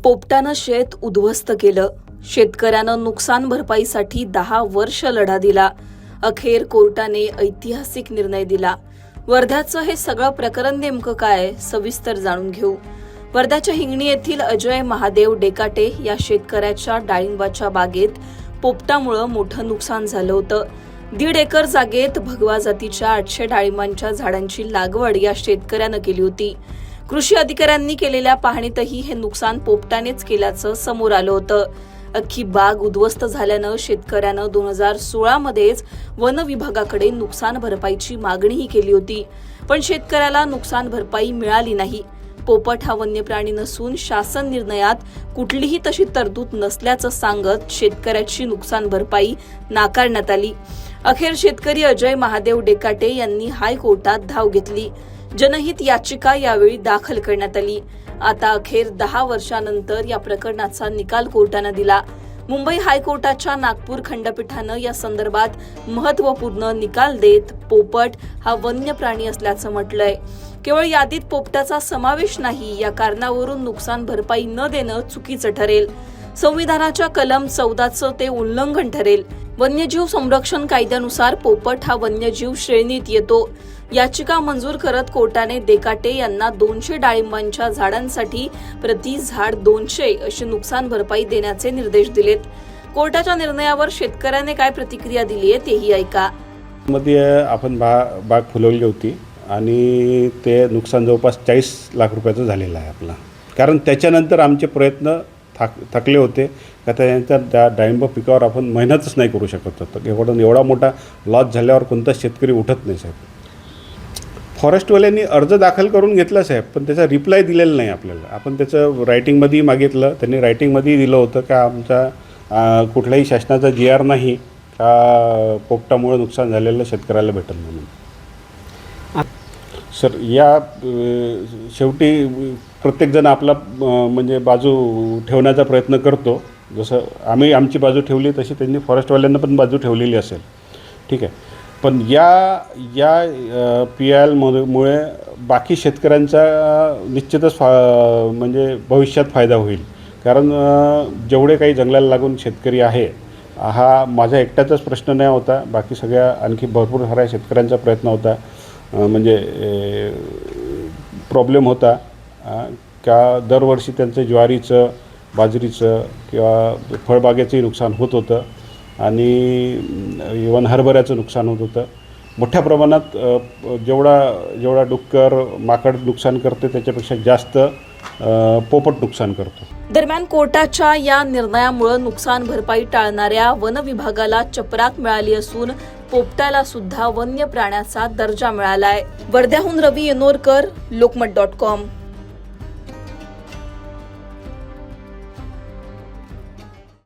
पोपटानं शेत उद्ध्वस्त केलं. शेतकऱ्यानं नुकसान भरपाईसाठी 10 वर्ष लढा दिला. अखेर कोर्टाने ऐतिहासिक निर्णय दिला. वर्ध्याचं हे सगळं प्रकरण नेमकं काय, सविस्तर जाणून घेऊ. वर्ध्याच्या हिंगणी येथील अजय महादेव डेकाटे या शेतकऱ्याच्या डाळिंबाच्या बागेत पोपटामुळे मोठं नुकसान झालं होतं. 1.5 एकर जागेत भगवा जातीच्या 800 डाळिंबांच्या झाडांची लागवड या शेतकऱ्यानं केली होती. कृषी अधिकाऱ्यांनी केलेल्या पाहणीतही हे नुकसान पोपटानेच केल्याचं समोर आलं होतं. अख्खी बाग उद्ध्वस्त झाल्यानं शेतकऱ्यानं 2016 मध्येच वन विभागाकडे नुकसान भरपाईची मागणीही केली होती, पण शेतकऱ्याला नुकसान भरपाई मिळाली नाही. पोपट हा वन्य प्राणी नसून शासन निर्णयात कुठलीही तशी तरतूद नसल्याचं सांगत शेतकऱ्याची नुकसान भरपाई नाकारण्यात आली. अखेर शेतकरी अजय महादेव डेकाटे यांनी हायकोर्टात धाव घेतली. जनहित याचिका यावेळी दाखल करण्यात आली. आता अखेर 10 वर्षांनंतर या प्रकरणाचा निकाल कोर्टानं दिला. मुंबई हायकोर्टाच्या नागपूर खंडपीठानं या संदर्भात महत्त्वपूर्ण निकाल देत पोपट हा वन्य प्राणी असल्याचं म्हटलंय. केवळ यादीत पोपटाचा समावेश नाही या कारणावरून नुकसान भरपाई न देणं चुकीचं ठरेल. संविधानाच्या कलम 14चं ते उल्लंघन ठरेल. वन्यजीव संरक्षण कायद्यानुसार पोपट हा वन्यजीव श्रेणीत येतो. याचिका मंजूर करत कोर्टाने डेकाटे यांना 200 डाळिंबांच्या झाडांसाठी प्रति झाड 200 अशी नुकसान भरपाई देण्याचे निर्देश दिलेत. कोर्टाच्या निर्णयावर शेतकऱ्याने काय प्रतिक्रिया दिली आहे तेही ऐका. मध्ये आपण बाग फुलवली होती आणि ते नुकसान जवळपास 40 लाख रुपयाचं झालेलं आहे आपला. कारण त्याच्यानंतर आमचे प्रयत्न थकले होते का त्यानंतर त्या डाळिंब पिकावर आपण मेहनतच नाही करू शकत होतो. एवढा मोठा लॉस झाल्यावर कोणताच शेतकरी उठत नाही साहेब. फॉरेस्टवाल्यांनी अर्ज दाखल करून घेतला साहेब, पण त्याचा रिप्लाय दिलेला नाही आपल्याला. आपण त्याचं रायटिंगमध्ये मागितलं, त्यांनी रायटिंगमध्ये दिलं होतं का आमचा कुठल्याही शासनाचा GR नाही का पोपटामुळे नुकसान झालेलं शेतकऱ्याला भेटल म्हणून. सर या शेवटी प्रत्येकजण आपला म्हणजे बाजू ठेवण्याचा प्रयत्न करतो. जसं आम्ही आमची बाजू ठेवली तशी त्यांनी फॉरेस्टवाल्यांना पण बाजू ठेवलेली असेल, ठीक आहे. पण या PIL मुळे बाकी शेतकऱ्यांचा निश्चितच म्हणजे भविष्यात फायदा होईल. कारण जेवढे काही जंगलाला लागून शेतकरी आहे हा माझा एकट्याचाच प्रश्न नाही होता, बाकी सगळ्या आणखी भरपूर साऱ्या शेतकऱ्यांचा प्रयत्न होता. म्हणजे प्रॉब्लेम होता का दरवर्षी त्यांचं ज्वारीचं, बाजरीचं किंवा फळबागेचंही नुकसान होत होतं आणि इव्हन हरभऱ्याचं नुकसान होत होतं. मोठ्या प्रमाणात जेवढा डुक्कर माकड नुकसान करते त्याच्यापेक्षा जास्त पोपट नुकसान करतो. दरम्यान कोर्टाच्या या निर्णयामुळे नुकसान भरपाई टाळणाऱ्या वन विभागाला चपराक मिळाली असून पोपटाला सुद्धा वन्य प्राण्याचा दर्जा मिळालाय. वर्ध्याहून रवी येनोरकर, लोकमत.com.